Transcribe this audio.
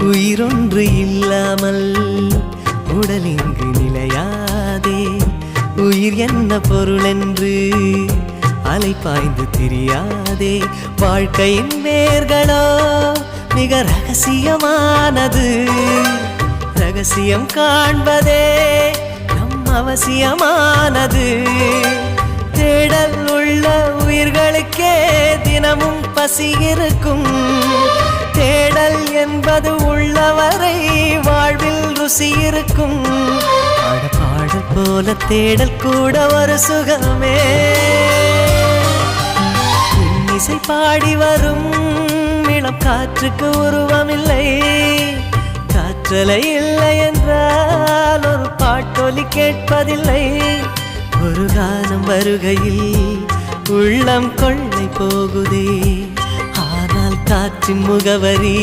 உயிரொன்று இல்லாமல் உடல் இங்கு நிலையாதே. உயிர் என்ன பொருள் என்று அலைப்பாய்ந்து தெரியாதே. வாழ்க்கையின் வேர்களோ மிக ரகசியமானது. ரகசியம் காண்பதே நம் அவசியமானது. தேடல் உள்ள உயிர்களுக்கே தினமும் பசி இருக்கும். தேடல் என்பது உள்ளவரை வாழ்வில் ருசி இருக்கும். பாடல் போல தேடல் கூட ஒரு சுகமே. இசை பாடி வரும் இளம் காற்றுக்கு உருவமில்லை. காற்றலை இல்லை என்றால் ஒரு பாட்டொலி கேட்பதில்லை. ஒரு காலம் வருகையில் உள்ளம் கொள்ளை போகுதே. ஆனால் காற்றின் முகவரி